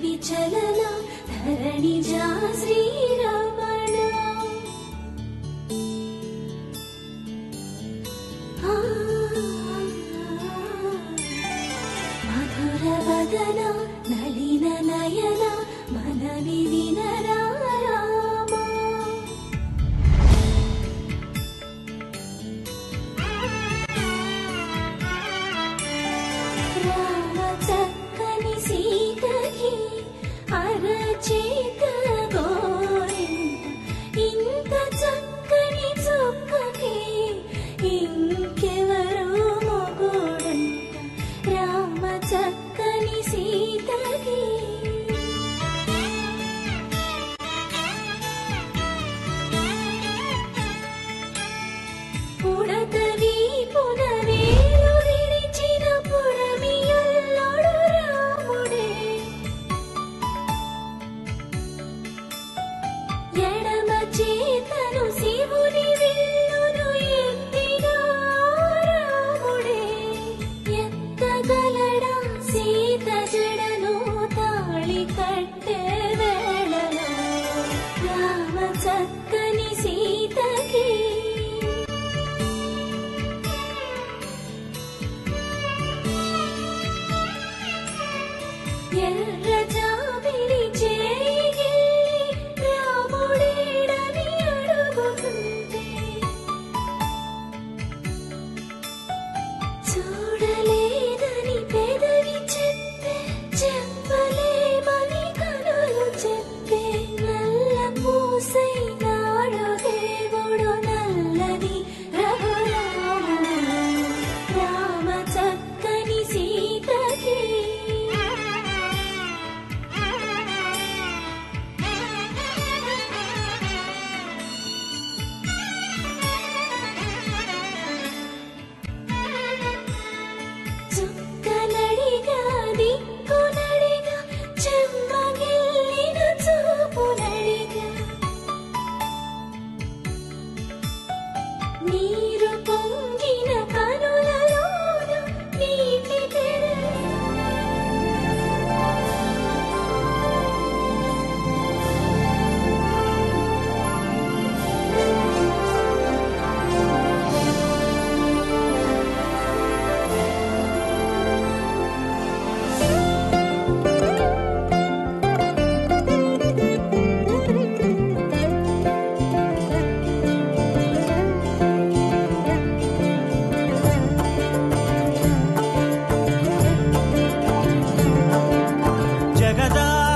విచలన ధరణిజా శ్రీరమణ మధుర వదన నళిన నయన మనవి వినరా అరచేత గోరింట ఇంత చక్కని చుక్కకి ఇంకెవరో మొగుడంట రామ చక్కని సీతకి పుడతవి పునవేలు విరిచిన పుడమియల్లోడు రాముడే ఎడమ చేతను శివుని విల్లును ఎత్తిగా రాముడే ఎత్తగలడా సీత జడను తాళి కట్టే వేళలో రామ చక్కని సీతకి ఎర్ర జాబిలి చేయి రాముడేడని అడుగుతుంటే చూడలేదని పెదవి చెప్పే చెప్పలేమని కనులు చెప్పే నల్ల పూసై నాడు దేవుడు నల్లని రఘురాముడు రామ చక్కని సీతకి చుక్కనడిగా దిక్కునడిగా చెమ్మగిల్లిన చూపునడిగా నీరు పొంగిన కనులలోన నీటి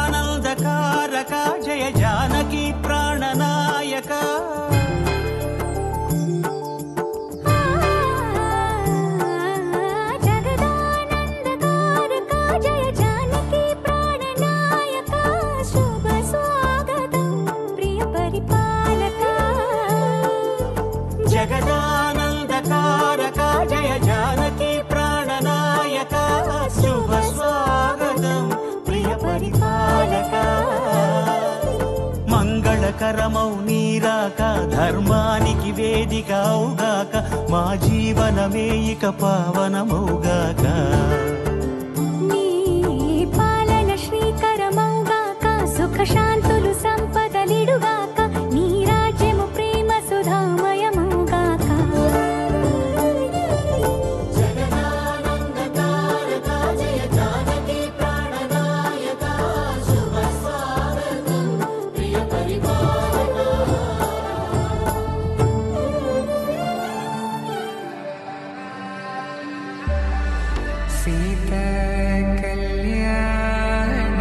జగదానందకారక జయ జానకి ప్రాణనాయక జగదానందకారక జయ జానకి ప్రాణనాయక శుభ స్వాగతం ప్రియ పరిపాలక జగదానందకారక జయ జానకి ప్రాణనాయక శుభ స్వాగతం ప్రియ పరిపాలక మంగళకరమౌ నీరాక ధర్మానికి వేదిక అవుగాక మా జీవనమే ఇక పావనమౌగాక నీ పాలన శ్రీకరమౌగాక సుఖ శాంతులు సంపదలిడుగాక నీ రాజ్యము ప్రేమ సుధామయమౌగాక జగదానందకారక జయ జానకి ప్రాణనాయక శుభ స్వాగతం ప్రియ పరిపాలక సీతా కళ్యాణ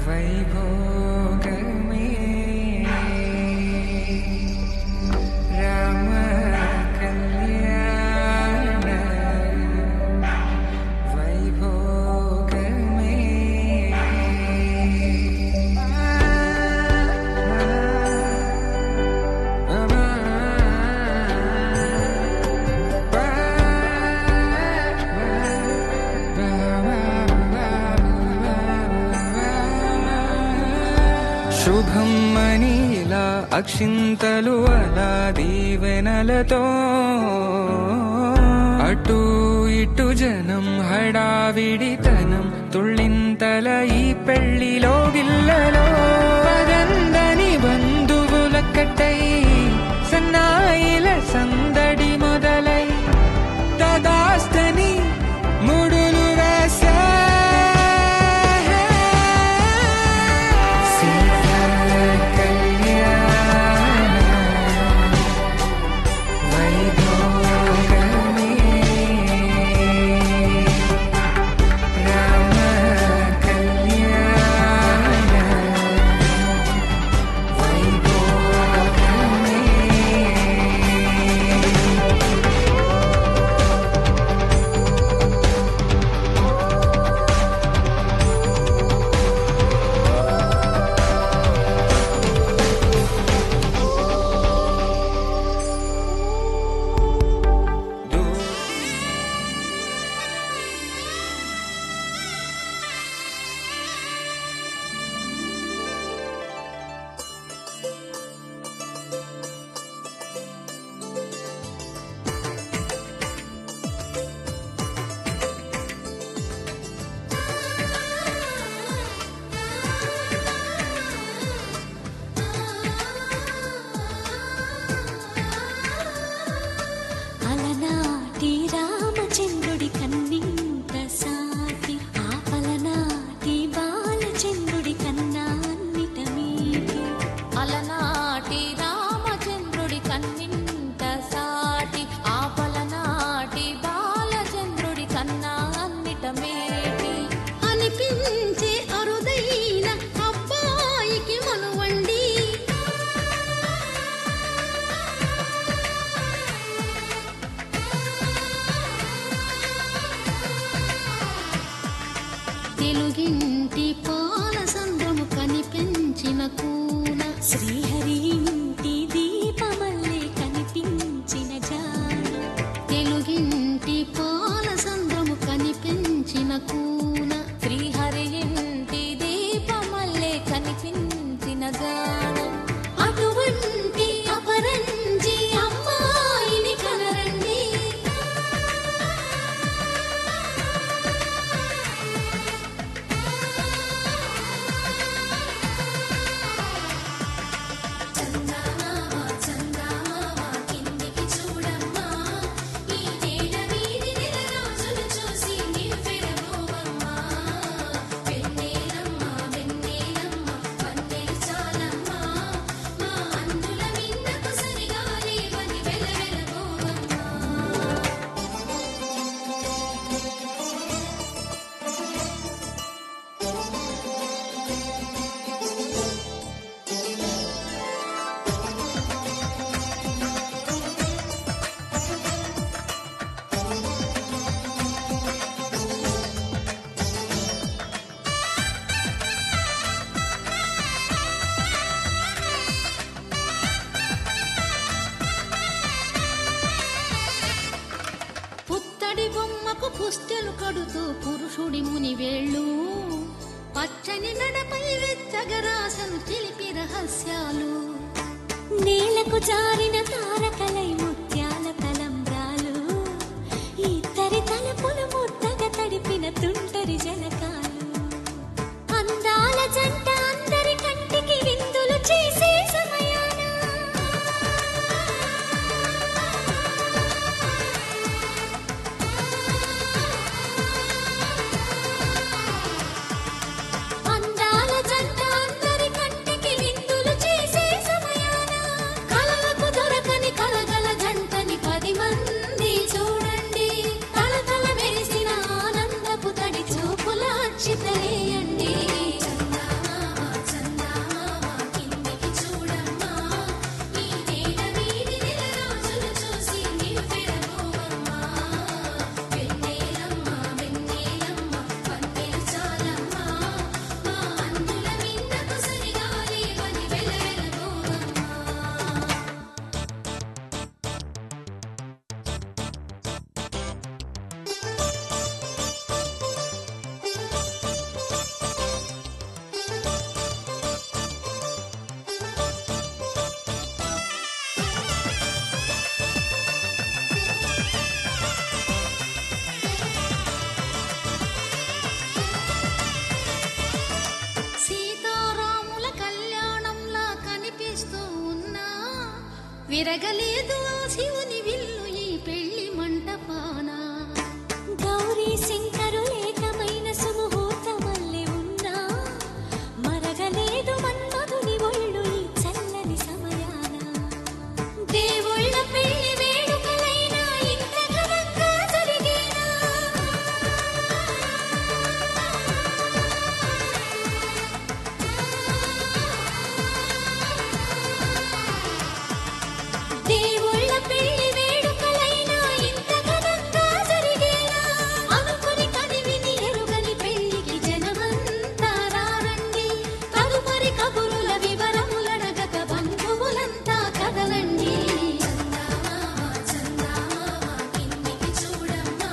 వైభోగమే రామ కళ్యాణ వైభోగమే శుభం మనీలా అక్షింతలు అలా దీవెనలతో అటు ఇటు జనం హడావిడితనం తుళ్ళింది చుక్కల ఈ పెళ్లిలో గిల్లలో పదందని బంధువులక్కటై సన్నాయిల సందడి మొదలై తదాస్తని ముడులు వేసా అలనాటి రామచంద్రుడి కన్నింత సాటి ఆపలనాటి బాలచంద్రుడి కన్నా అన్నిట మీటి అలనాటి రామచంద్రుడి కన్నింత సాటి ఆపలనాటి బాలచంద్రుడి కన్నా అన్నిట మేటి అనిపించే అరుదైన అబ్బాయికి మనువండి తెలుగింటి పాలసంద్రము కనిపించిన కూన శ్రీహరి ఇంటి దీపమల్లే కనిపించిన జాన తెలుగింటి పాలసంద్రము కనిపించిన కూన శ్రీహరి ఇంటి దీపమల్లే కనిపించిన జాన అటువంటి అపరంజి అమ్మాయిని కనరండి పుత్తడి బొమ్మకు పుస్తెలు కడుతూ పురుషుడి ముని వేళ్ళు పచ్చని నడపై వెచ్చగరాసను చిలిపి రహస్యాలు నీలకు జారిన తారకలై ముత్యాల తలంబ్రాలు ఇద్దరి తలపులు ముద్దగా తడిపిన తుంటరి జలకాలు అందాల జంట అందరి కంటికి విందులు చేసే సమయాన అందాల జంట అందరి కంటికి విందులు చేసే సమయాన కలలకు దొరకని కలగల జంటని 10 మంది చూడండి తలతల మెరిసిన ఆనందపు తడి చూపుల అచ్చితలేయండి విరగలేదు ఆ శివుని విల్లు ఈ పెళ్లి మంటపాన. గౌరీ శంకరు ఏకమైన సుముహూర్తమల్లె ఉన్నా మరగలేదు మన్మధుని ఒళ్ళు ఈ చల్లని సమయాన. దేవుళ్ళ పెళ్లి వేడుకలైనా ఇంత ఘనంగా జరిగేనా? దేవుళ్ళ పెళ్లి వేడుకలైనా ఇంత ఘనంగా జరిగేనా? అనుకుని కనివిని ఎరుగని పెళ్లికి జనమంతా రారండి. తదుపరి కబురుల వివరములడగక బంధువులంతా కదలండి. చందామామ చందామామ కిందికి చూడమ్మా,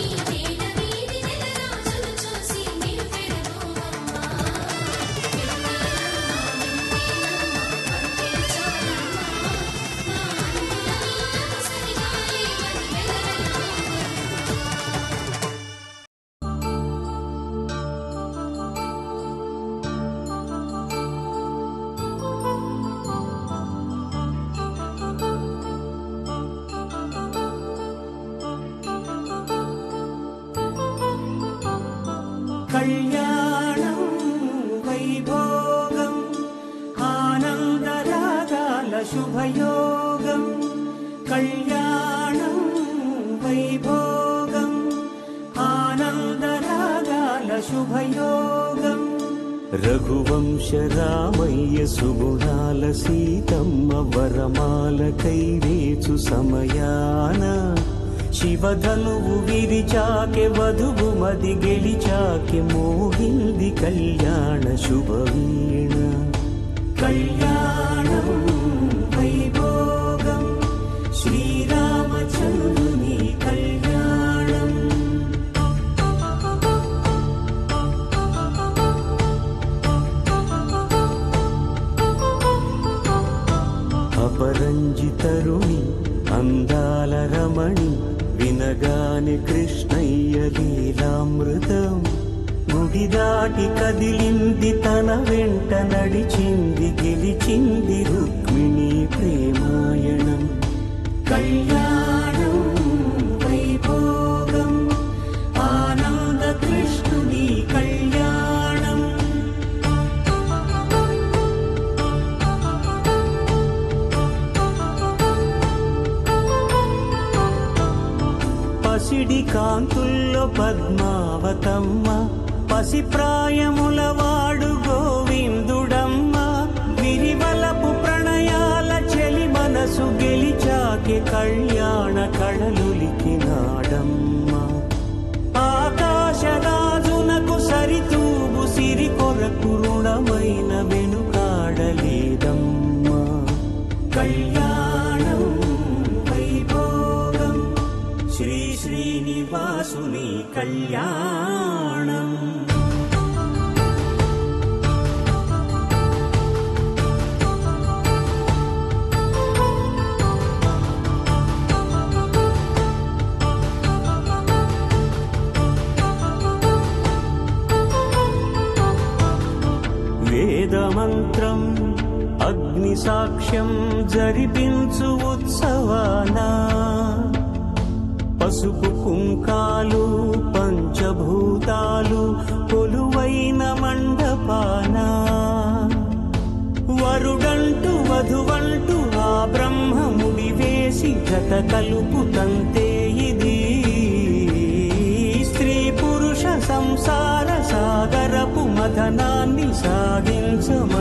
ఈ వేళ వీధి నెలరాజులు చూసి నివ్వెరపోవమ్మా. కళ్యాణం వైభోగం ఆనందరాగాల శుభయోగం. కళ్యాణం వైభోగం ఆనందరాగాల శుభయోగం. రఘువంశ రామయ్య సుగుణాల సీతమ్మ వరమాల కైవేచు సమయాన శివధనువు విరిచాకె వధువు మది గెలిచాకె మోగింది కళ్యాణ శుభవీణ. కళ్యాణం వైభోగం శ్రీరామచంద్రుని కళ్యాణం. అపరంజి తరుణి అందాల రమణి వినగాని కృష్ణయ్య లీలామృతం. గుడి దాటి కదిలింది తన వెంట నడిచింది గెలిచింది రుక్మిణి ప్రేమాయణం. కళ్యాణం వైభోగం ఆనంద కృష్ణుని కళ్యాణం. పసిడి కాంతుల్లో పద్మావతమ్మ పసిప్రాయముల వాడు గోవిందుడమ్మ. విరివలపు ప్రణయాల చెలి మనసు గెలిచాకె కళ్యాణ కళలులికినాడమ్మ. ఆకాశరాజునకు సరితూగు సిరి కొరకు రుణమైన వెనుకాడలేదమ్మ. కళ్యాణం వైభోగం శ్రీ శ్రీనివాసుని కళ్యాణం. వేదమంత్రం అగ్ని సాక్ష్యం జరిపించు ఉత్సవానా. పసుపు కుంకాలు పంచభూతాలు కొలువైన మండపాన. వరుడంటూ వధువంటూ ఆ బ్రహ్మముడి వేసి జత కలుపు తంతే ఇది. స్త్రీ పురుష సంసార సాగరపు మథనాన్ని సాగించమంటున్నది.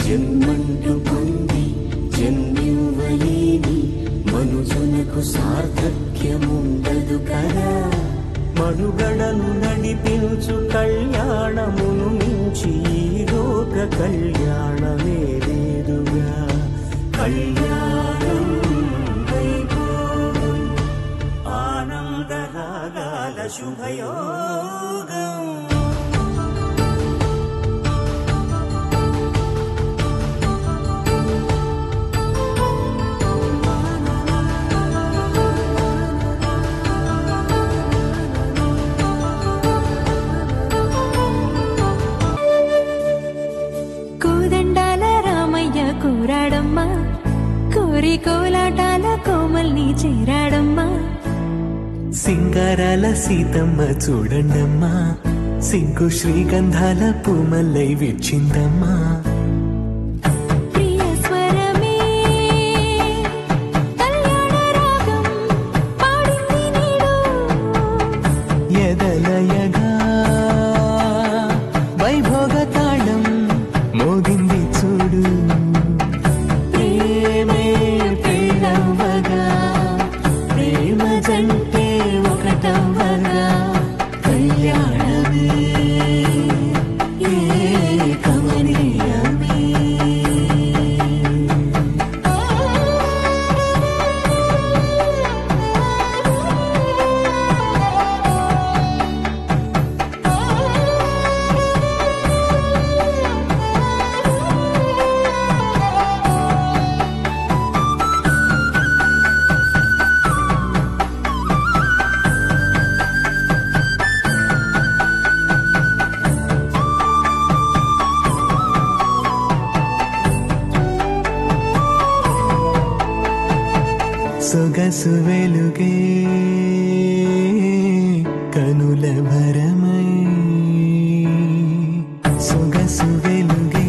జన్మంటూ పొంది జన్మివ్వలేని మనుజునకు సార్థక్యముండదు కదా. మనుగడను నడిపించు కళ్యాణమును మించి ఈ లోక కళ్యాణమే లేదుగా. కళ్యాణం వైభోగం ఆనందరాగాల శుభయోగం. కోదండాల రామయ్య స్వామి చేరాడమ్మా. సింగారాల సీతమ్మ చూడండమ్మా, సిగ్గు శ్రీగంధాల పూమల్లై విచ్చిందమ్మా. ప్రియ స్వరమే కళ్యాణ రాగం పాడింది నీడు, ఎదలయగా వైభోగ తాళం మోగింది చూడు. ప్రేమే పెళ్ళవ్వగా, ప్రేమ జంటే ఒకటవ్వగా, కళ్యాణమే కమనీయమే. సొగసు వెలుగే కనుల భరమై, సొగసు వెలుగే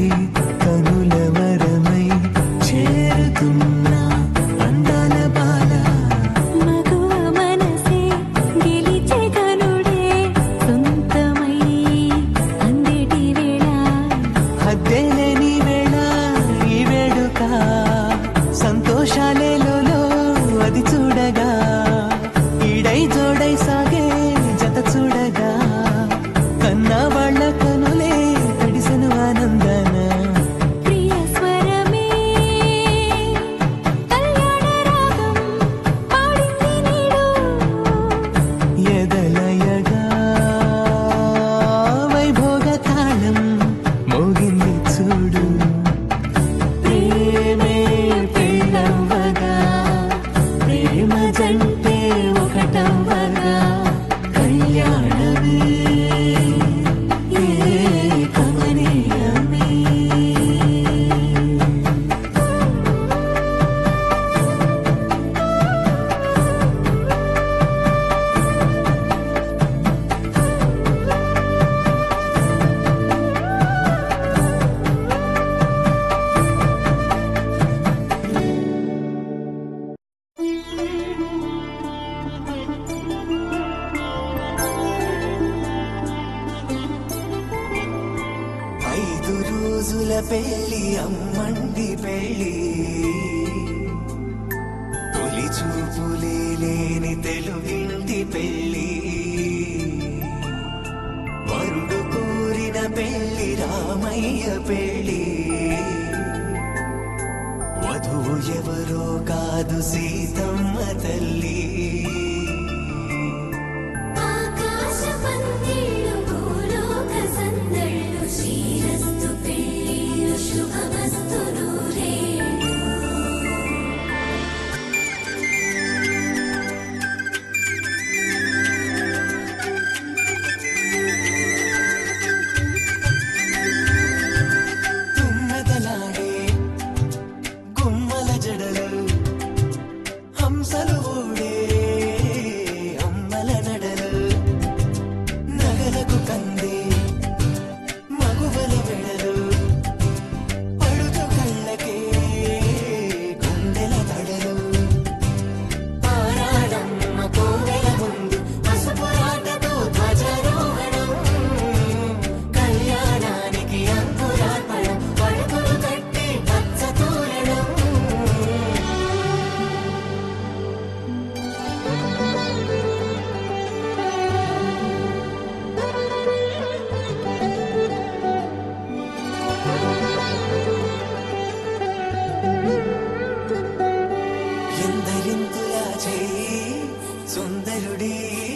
కనుల వరమై చేరుతున్న అందాల బాల. మగువ మనసే గెలిచే కనుడే సొంతమై అందేటి వేళ, హద్దేలేని వేళ ఈ వేడుక, సంతోషాలేలో అది చూడగా, ఈడై జోడై సాగే జత చూడగా, కన్నా వాళ్ళ కనులే తడిసెను ఆనందన. ప్రియ స్వరమే కళ్యాణ రాగం పాడింది నీడు, ఎదలయగా వైభోగ తాళం మోగింది చూడు. ప్రేమే పెళ్ళవ్వగా, ప్రేమ జంటే ఒకటవ్వగా, కళ్యాణమే కమనీయమే. ఐదు రోజుల పెళ్లి అమ్మండి పెళ్లి, తొలి చూపులే లేని తెలుగింటి పెళ్లి, వరుడు కోరిన పెళ్లి రామయ్య పెళ్లి, వధువు ఎవరో కాదు సీతమ్మ తల్లి. ఆకాశ పందిళ్ళు భూలోక సందళ్ళు, శ్రీరస్తు పెళ్ళిళ్ళు శుభమస్తు నూరేళ్ళు. తుమ్మెదలాడే గుమ్మల జడలు, హంసలు ఊడే అమ్మల నడలు, నగలకు కంది మగువల వెడలు, పడుచు కళ్ళకే గుండెల తడలు, పారాడమ్మ కోవెల ముందు పసుపురాటతో ధ్వజారోహణం, కళ్యాణానికి అంకురార్పణం, పడుకులు కట్టి పచ్చ తోరణం. ఎందరింతులా చేయి సుందరుడి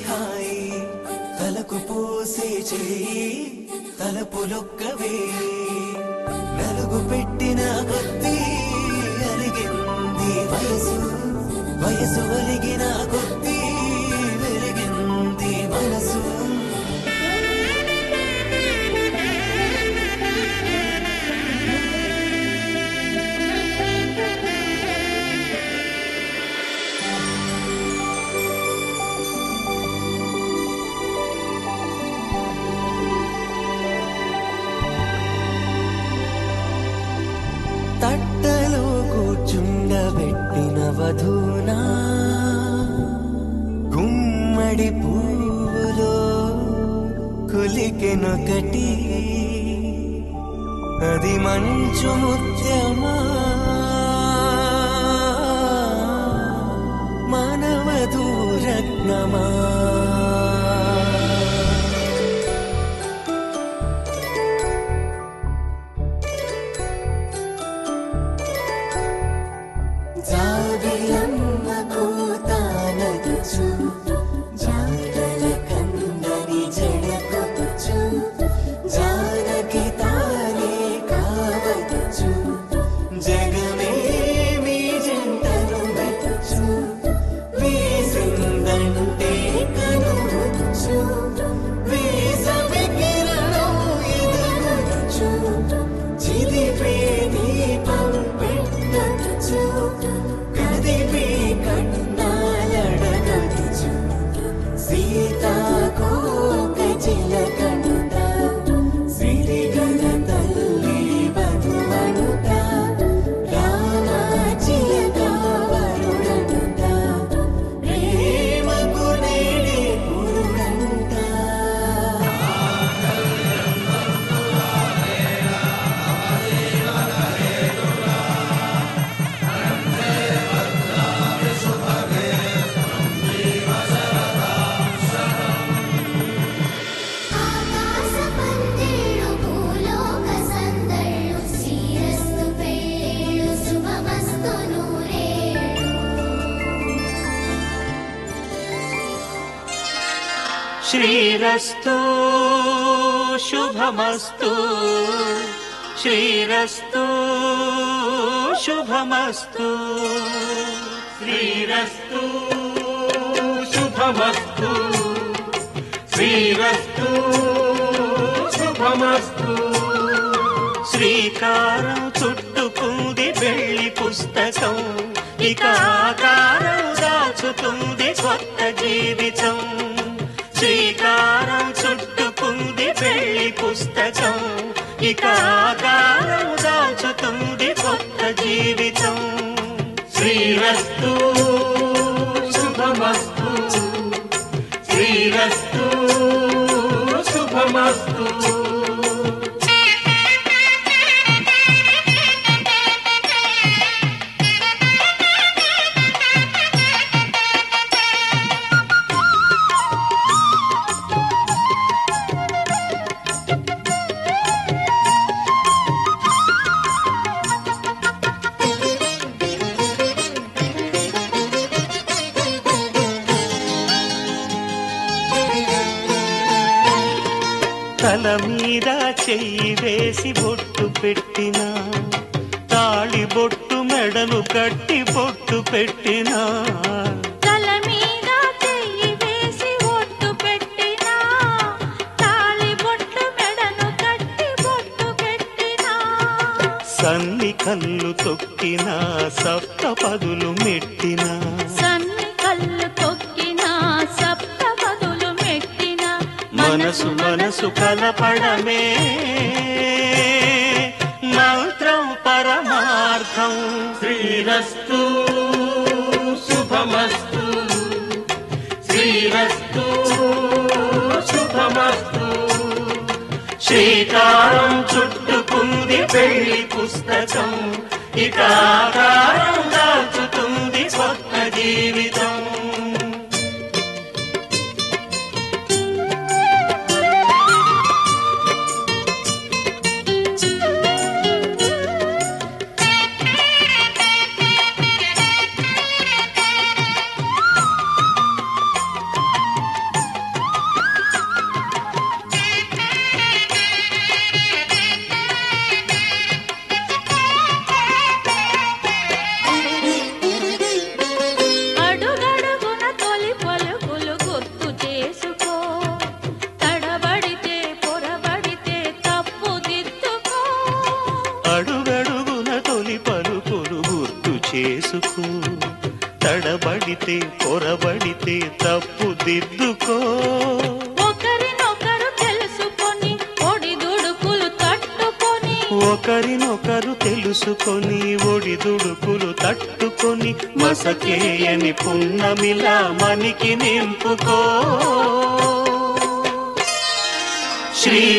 హాయి, తలకు పోసే చేయి తలపులొక్కవే, నలుగు పెట్టిన కొద్దీ అలిగింది వయసు, వయసు ఒలిగిన కొద్దీ వెలిగింది మనసు. కులికెనొకటి అది మంచు ముత్యమా మానవధూరత్నమా జాబిలమ్మ కూతానదుచు జాడల కందని జడకొచ్చు జానకి తానే కావదుచు జగమే మీ జంటను వెతుచు వీసిందంటే కనువచ్చు వీసవి కిరణం ఎదురొచ్చు చిదిపే దీపం పెట్టొచ్చు కదిపే కన్నాలడగొచ్చు సీతాకోక చిలకనుట సిరిగల తల్లి బతువనుట రామాచిలక వరుడనుట ప్రేమకు నేడే పురుడంట ఆకాశ పందిళ్ళు భూలోక సందళ్ళు శ్రీరస్తు పెళ్ళిళ్ళు శుభమస్తు నూరేళ్ళు శ్రీరస్తు శుభమస్తు శ్రీరస్తు శుభమస్తు శ్రీరస్తు శుభమస్తు శ్రీరస్తు శుభమస్తు శ్రీకారం చుట్టుకుంది వెళ్లి పుస్తకం ఇక ఆకారం దాచుతుంది కొత్త జీవితం శ్రీకారం చుట్టుకుంది వెళ్లి పుస్తకం ఇక ఆకారం దాచుతుంది కొత్త జీవితం శ్రీరస్తు శుభమస్తు శ్రీరస్తు శుభమస్తు తల మీద చెయ్యి వేసి బొట్టు పెట్టినా తాళి బొట్టు మెడను కట్టి బొట్టు పెట్టినా తల మీద చెయ్యి వేసి ఒట్టు పెట్టినా తాళి బొట్టు మెడను కట్టి బొట్టు పెట్టినా సన్ని కళ్ళు తొక్కినా సప్త పదులు మెట్టినా సన్ని కళ్ళు తొక్కినా సప్త పదులు మెట్టినా మనసు మనసు కలపడమే మంత్రం పరమార్థం శ్రీరస్తు శుభమస్తు శ్రీరస్తు శుభమస్తు శ్రీకారం చుట్టుకుంది పెళ్లి పుస్తకం ఇక ఆకారం దాచుతుంది కొత్త జీవితం అడుగడుగున తొలి పలుకులు గుర్తు చేసుకో తడబడితే పొరబడితే తప్పు దిద్దుకో అడుగడుగున తొలి పలుకులు గుర్తు చేసుకో తడబడితే పొరబడితే తప్పు దిద్దుకో ఒకరినొకరు తెలుసుకొని ఒడిదుడుకులు తట్టుకొని ఒకరినొకరు తెలుసుకొని ఒడిదుడుకులు తట్టుకొని మసకేయని పున్నమిలా మనికి నింపుకో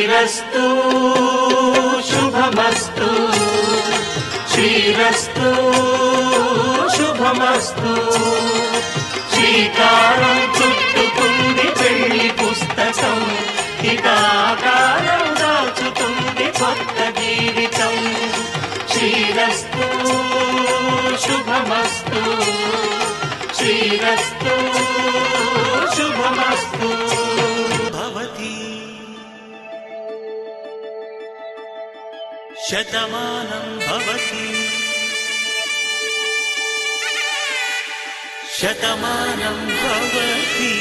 శ్రీరస్తు శుభమస్తు శ్రీరస్తు శుభమస్తు శ్రీకారం చుట్టుకుంది పెళ్లి పుస్తకం ఇక ఆకారం దాచుతుంది కొత్త జీవితం శ్రీరస్తు శుభమస్తు శ్రీరస్తు శుభమస్తు భవతి శతమానం భవతి శతమానం భవతి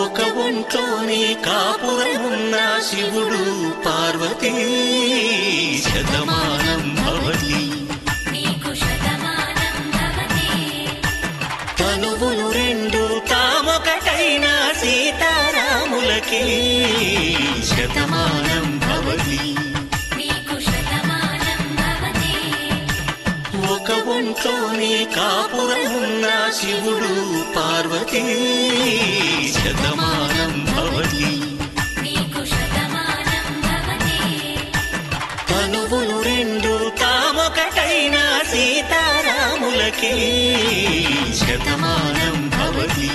ఒక ఒంట్లోనే కాపురమున్న శివుడు పార్వతీ శతమానం భవతి తనువులు రెండు తామొకటైన సీతారాములకి శతమానం భవతి ఒక ఒంట్లోనే కాపురమున్న శివుడు పార్వతీ శతమానం భవతి తనువులు రెండు తామొకటైన సీతారాములకి శతమానం భవతి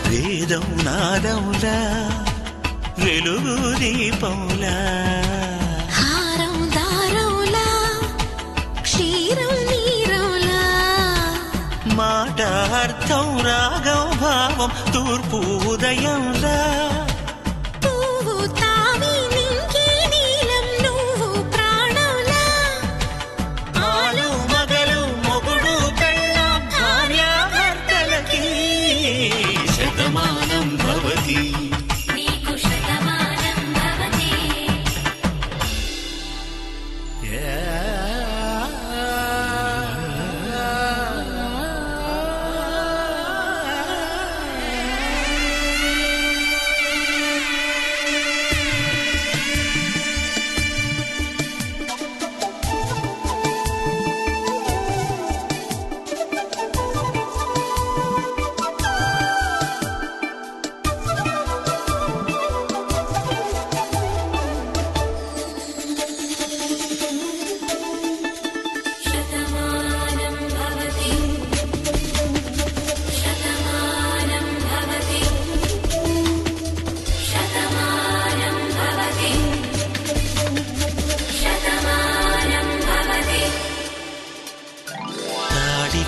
వేదం నాదములా వెలుగు దీపములా హారం దారములా క్షీరం నీరములా మాట అర్థం రాగం భావం తూర్పు ఉదయంలా పువ్వు తావి నింగి నీలం నువ్వు ప్రాణంలా ఆలు మగలు మొగుడు పెళ్ళాం భార్యాభర్తలకి శతమానం భవతి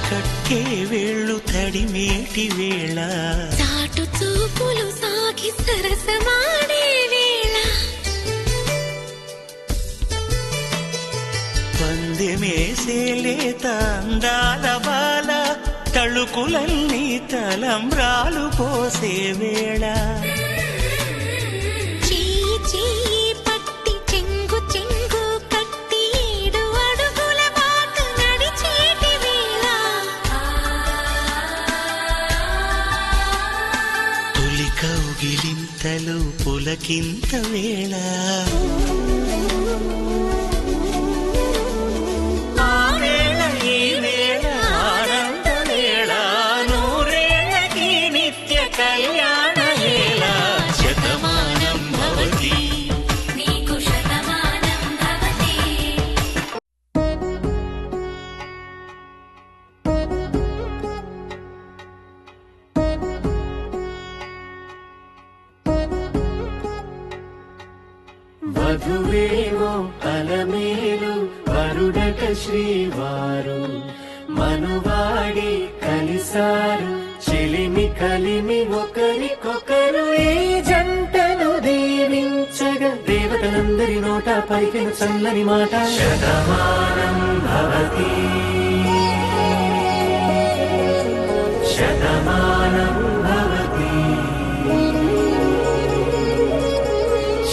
కట్టే వేళ్ళు తడిమేటి వేళ చాటు చూపులు సాగి సరసమాడే వేళ పందెమేసేలేత అందాల బాల తళుకులన్నీ తలంబ్రాలు పోసే వేళ చెయ్యి చెయ్యి పట్టి చెంగు చెంగు కట్టి 7 అడుగుల బాట నడిచేటి వేళ తొలి కౌగిలింతలు పులకింత వేళ వధువేమో అలమేలు వరుడట శ్రీవారు మనువాడి కలిసారు చెలిమి కలిమి ఒకరికొకరు ఈ జంటను దీవించగా దేవతలందరి నోట పలికిన చల్లని మాట శతమానం భవతి శతమానం భవతి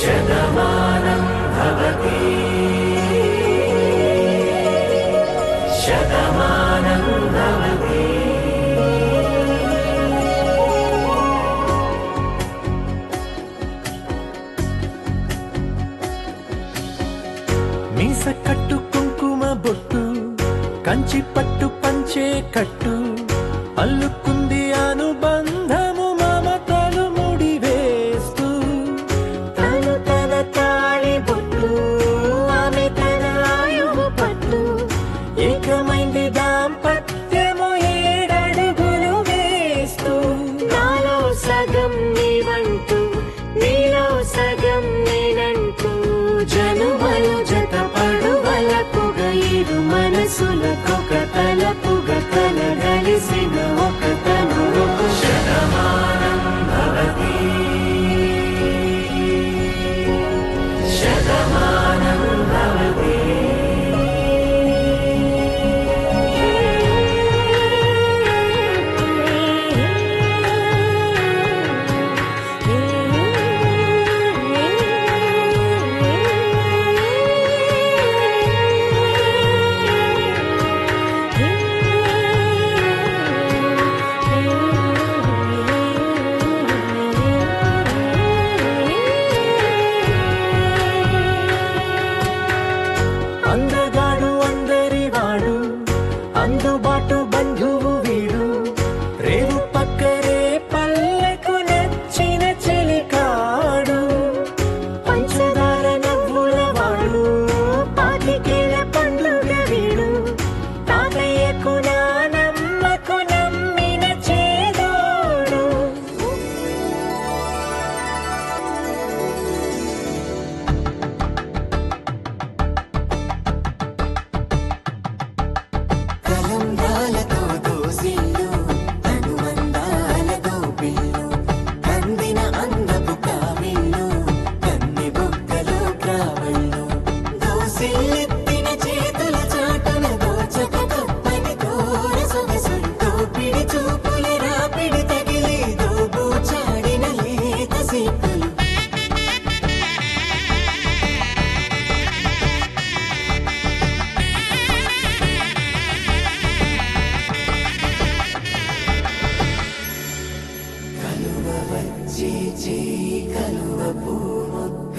శతమానం భవతి శతమానం భవతి మీస కట్టు కుంకుమ బొట్టు కంచి పట్టు పంచే కట్టు అల్లుకుంది అనుబంధము మమతలు ముడివేస్తూ తను తన తాళి బొట్టు ఆమె తన ఆయువు పట్టు ఏకమైంది దాంపత్యము 7 అడుగులు వేస్తూ నాలో సగం నీవంటూ నీలో సగం నేనంటూ జనుమలు జత పడువలపుగ ఇరు మనసులకొక తలపుగ కలగలిసిన ఒక తనువు శతమానం భవతి శతమానం భవతి అందగాడు అందరివాడు అందుబాటు బంధువు వీడు రేవు పక్కరే పల్లెకు నచ్చిన చెలికాడు పంచదార నవ్వుల వాడు పాతికేల పండుగ వీడు తాతయ్యకు నానమ్మకు నమ్మిన చేదోడు కలంబ్రాలతో దోసిళ్ళు అనుబంధాలతో పిల్లు కందిన అందపు కావిళ్ళు కన్ని బుగ్గలు క్రావళ్ళు దోసిల్లెత్తిన చేతుల చాటున దోచక తప్పని దూర సొగసులు దోపిడి చూపుల రాపిడి తగిలి దోబూచాడిన లేత సీకులు కలువ వచ్చి చేయి కలువ పూమొక్క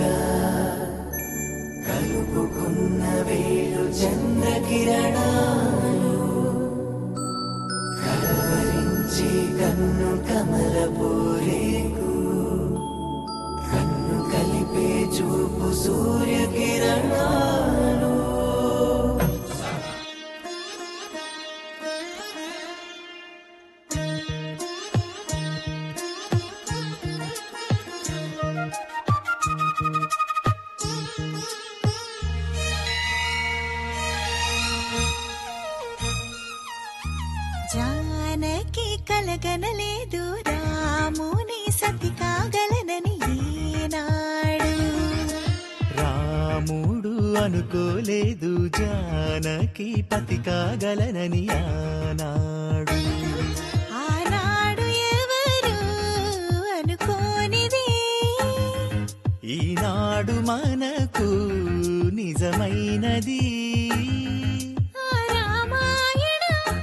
కలుపుకున్న వేలు చంద్రకిరణాలు కలవరించి కన్ను కమల పూరేకు కన్ను కలిపే చూపు సూర్యకిరణాలు జానకి కలగనలేదు రాముని సతి కాగలనని ఈనాడు రాముడు అనుకోలేదు జానకి పతి కాగలనని ఆనాడు ఆనాడు ఎవరు అనుకోనిది ఈనాడు మనకు నిజమైనది ఆ రామాయణం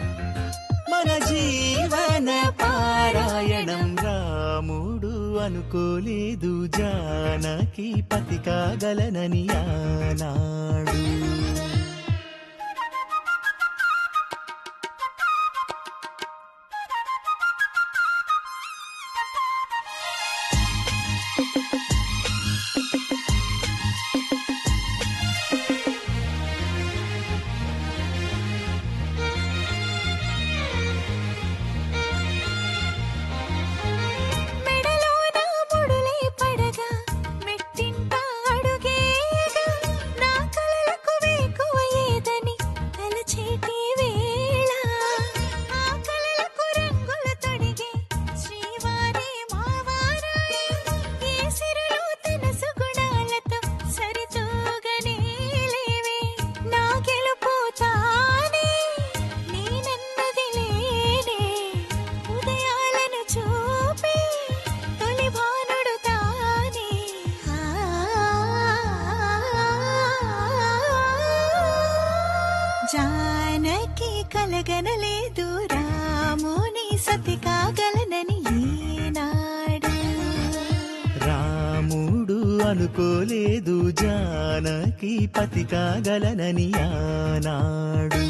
మన జీవన పారాయణం రాముడు అనుకోలేదు జానకి పతి కాగలనని ఆనాడు మెడలోన ముడులే పడగా మెట్టింట అడుగే అనుకోలేదు జానకి పతి కాగలనని ఆనాడు.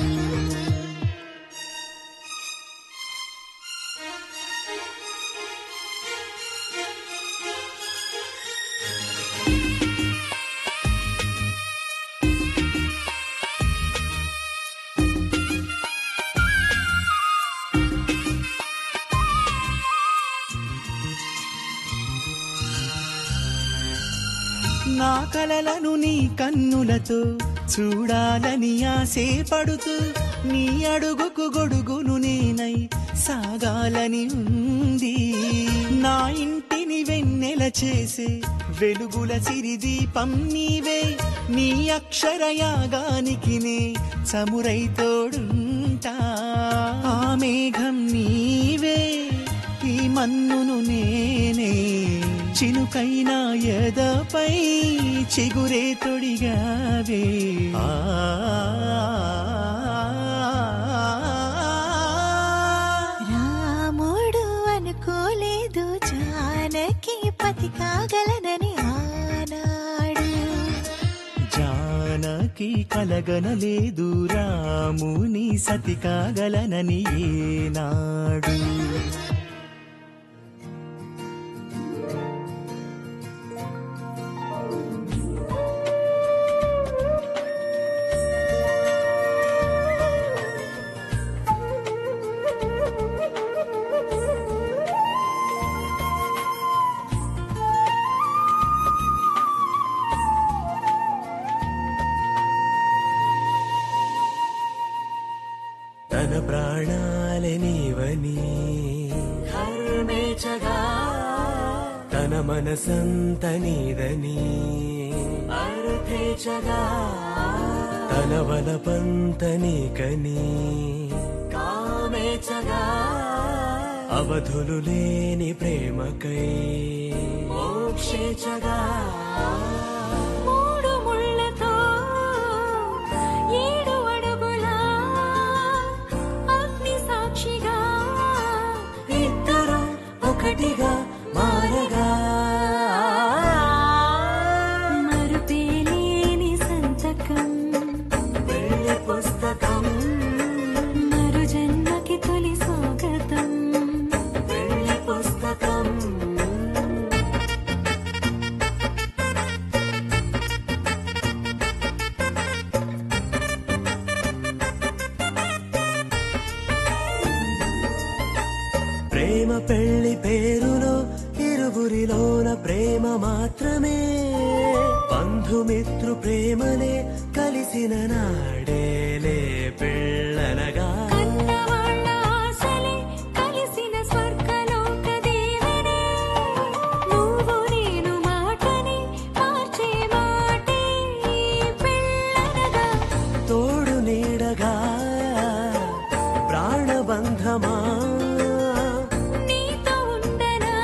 నా కలలను నీ కన్నులతో చూడాలని ఆసే పడుతూ నీ అడుగుకు గొడుగును నేనై సాగాలని ఉంది. నా ఇంటిని వెన్నెల చేసే వెలుగుల సిరిదీపం నీవే. నీ అక్షరయాగానికి నే చమురై తోడుంటా. ఆ మేఘం నీవే, ఈ మన్నును నేనే. చినుకైనా ఎదపై చిగురే తొడిగావే. రాముడు అనుకోలేదు జానకి పతి కాగలనని ఆనాడు. జానకి కలగనలేదు రాముని సతి కాగలనని ఏనాడు. తన ప్రాణాలే నీవని హర్మేచగా, తన మనసంత నీదని అర్థేచగా, తన వలపంత నీకని కామేచగా, అవధులు లేని ప్రేమకై మోక్షేచగా. మూడు ముళ్ళతో 7 అడుగుల అగ్ని సాక్షిగా ఇద్దరు ఒకటిగా మారగా. మరుపేలేని సంతకం వెళ్ళి పుస్తకం, మరు జన్మకి తొలి స్వాగతం. వెళ్ళి పుస్తకం. ప్రేమ పెళ్లి పేరులో ఇరువురిలోన ప్రేమ మాత్రమే. బంధుమిత్రు ప్రేమనే కలిసిన నాడేలే పెళ్ళనగా. కన్నవాళ్ళ ఆశలే కలిసిన స్వర్గలోక దేవనే. నువ్వు నేను మాటని మార్చే మాటే పెళ్ళనగా. తోడు నీడగా ప్రాణబంధమా, నీతో ఉండనా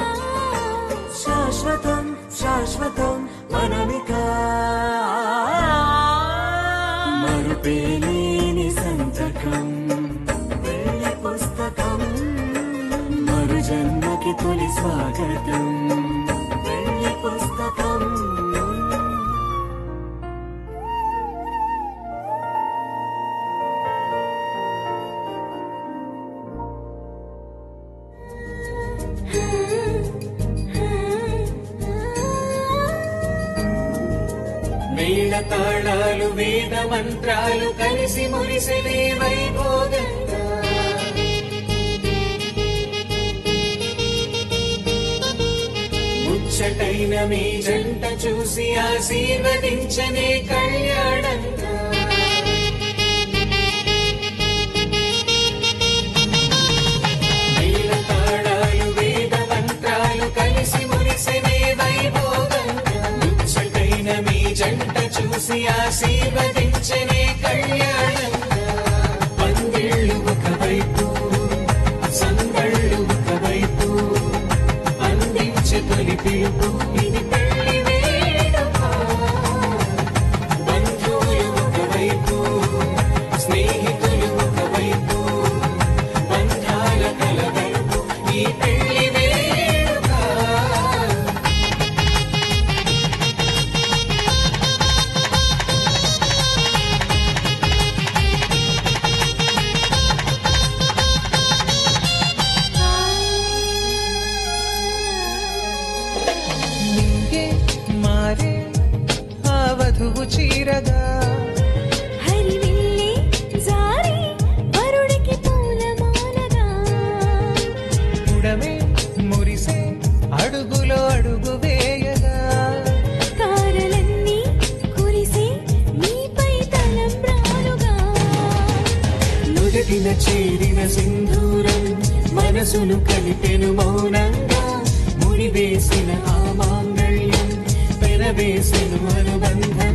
శాశ్వతం శాశ్వతం మనమిక. మరుపేలేని సంతకం, వెళ్ళి పుస్తకం, మరు జన్మకి తొలి స్వాగతం. వెళ్ళి పుస్తకం. మేళ తాళాలు వేద మంత్రాలు కలిసి మురిసెనే వైభోగంగా. ముచ్చటైన మీ జంట చూసి ఆశీర్వదించనే కళ్యాణంగా. మేళ తాళాలు వేద మంత్రాలు కలిసి మురిసెనే వైభోగంగా. ముచ్చటైన మీ జంట చూసి ఆశీర్వదించనే కళ్యాణంగా. పందిళ్ళు ఒకవైపు, సంగళ్ళు ఒకవైపు, అందించే తొలి పిలుపు ఇది పెళ్లి వేడుక. బంధువులు ఒకవైపు, స్నేహితులు ఒకవైపు, బంధాల కలగలుపు ఈ పెళ్లి వేడుక. మారే ఆ వధువు చీరగా హరివిల్లి జారి వరుడికి పూలమాలగా పుడమే మురిసే అడుగులో అడుగు వేయగా తారలన్నీ కురిసి నీపై తలంబ్రాలుగా నుదిటిన చేరిన సింధూరం మనసును కలిపెను మౌనంగా ముడివేసిన ఆ మాంగళ్యం పెనవేసెను అనుబంధం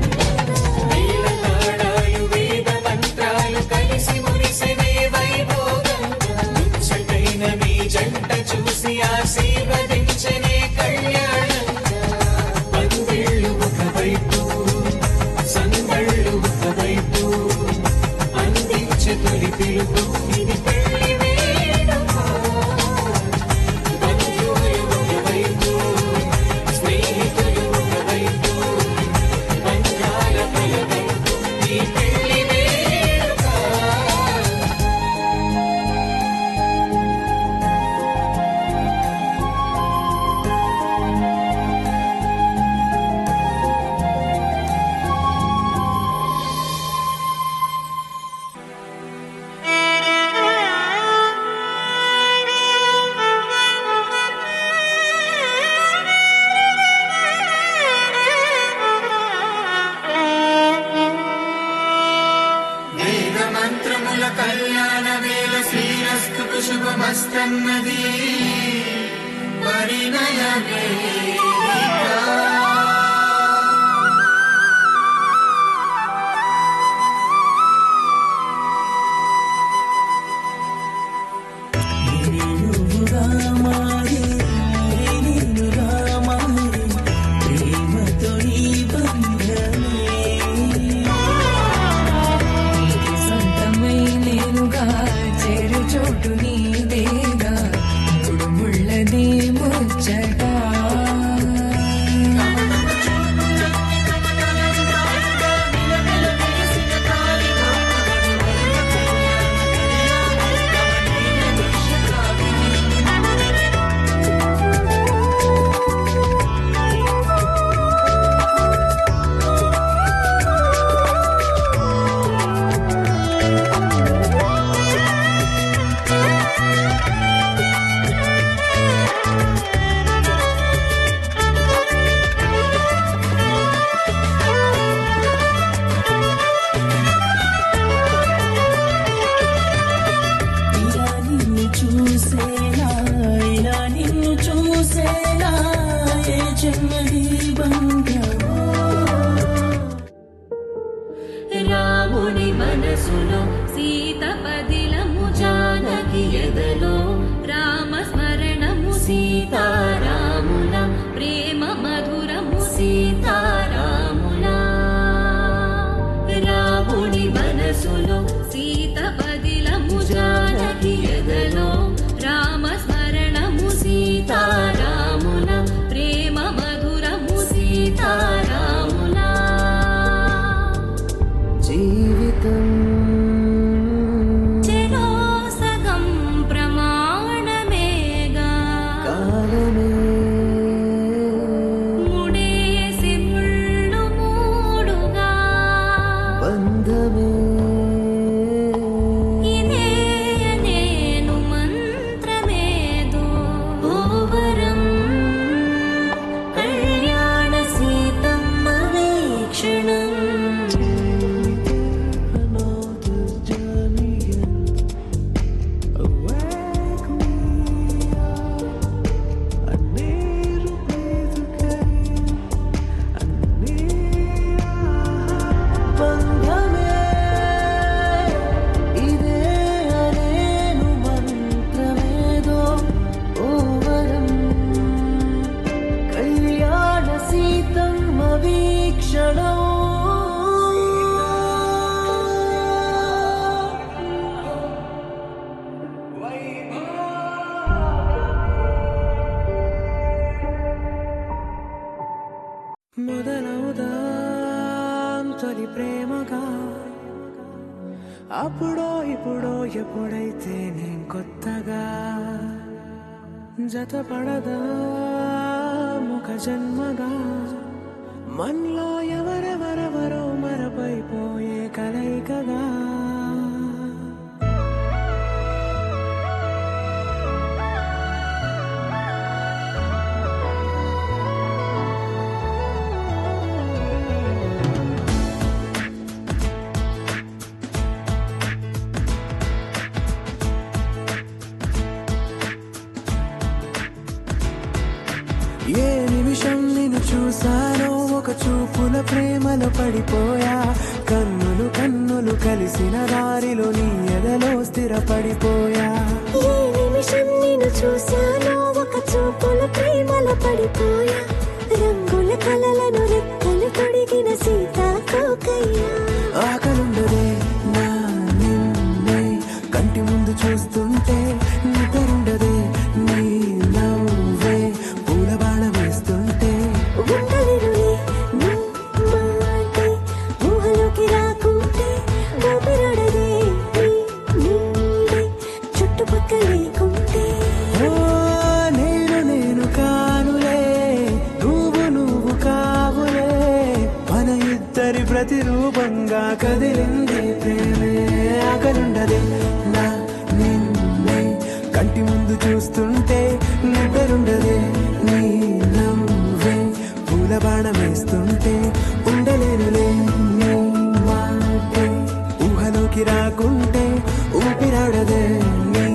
వేల తాళాలు వేద మంత్రాలు కలిసి మురిసెనే వైభోగంగా ముచ్చటైన మీ జంట చూసి ఆశీర్వదించనే కళ్యాణంగా పందిళ్ళు ఒకవైపు సందళ్ళు ఒకవైపు అందించే తొలి పిలుపు ఇది పెళ్లి వేడుక బంధువులు ఒకవైపు స్నేహితులు ఒకవైపు బంధాల కలవైపు ఈ పెళ్లి వేడుక వేద మంత్రముల కళ్యాణ వేళ శ్రీరస్తు శుభమస్తన్నది పరిణయ ప్రేమతో ఈ బంధమే సొంతమై నేనుగా చేరు చోటు నీదేగా తుడుముళ్ళది ముచ్చట ఇలా నిన్ను చూసేలా ఏ జన్మది బంధమో రాముని మనసులో సీత పదిలము జానకి ఎదలో రామ స్మరణము సీతారాముల ప్రేమ మధురము సీతారాముల రాముని మనసులో సీత పదిలము జానకి ఎదలో రామ స్మరణము సీతారాముల ప్రేమ మధురము సీతారాముల జీవితం చెరో సగం ప్రమాణమేగా కాలమే ముడేసి ముళ్ళు మూడుగా బంధమే ఇదే నేను మంత్రమేదో ఓవరం కళ్యాణ Seethamma వీక్షణం another journey awake me అన్నేరు బ్రతుకై అన్నీ బంధమే ఇదే అనేను మంత్రమేదో ఓవరం కళ్యాణ సీతమ్మ వీక్షణం మొదలవుదాం తొలి ప్రేమగా అప్పుడో ఇప్పుడో ఎప్పుడైతే నేను కొత్తగా జతపడదా ముఖ జన్మగా మనలో ఎవరెవరెవరో మరపైపోయే కలయికగా ఏ నిమిషం నిన్ను చూసానో ఒక చూపుల ప్రేమలో పడిపోయా కన్నులు కన్నులు కలిసిన దారిలో నీ ఎదలో స్థిరపడిపోయా ఏ నిమిషం నిన్ను చూసానో ఒక చూపుల ప్రేమలో పడిపోయా రంగుల కలలను రెక్కలు తొడిగిన సీతాకోకయ్యా ఆకలుండదే నా నిన్నే కంటి ముందు చూస్తుంటే నిద్రుండదే నీ నవ్వే పూల బాణ వేస్తుంటే ఉండలేనులే నీ మాటే ఊహలోకి రాకుంటే ఊపిరాడదే నీ నీడే చుట్టుపక్కల లేకుంటే ఓ నేను కానులే నువ్వు కావులే మన ఇద్దరి ప్రతిరూపంగా కదిలింది ప్రేమే ఆకలుండదే నా నిన్నే కంటి ముందు చూస్తుంటే నిద్రుండదే నీ నవ్వే పూల బాణం వేస్తుంటే ఉండలేనులే నీ మాటే ఊహలోకి రాకుంటే ఊపిరాడదే నీ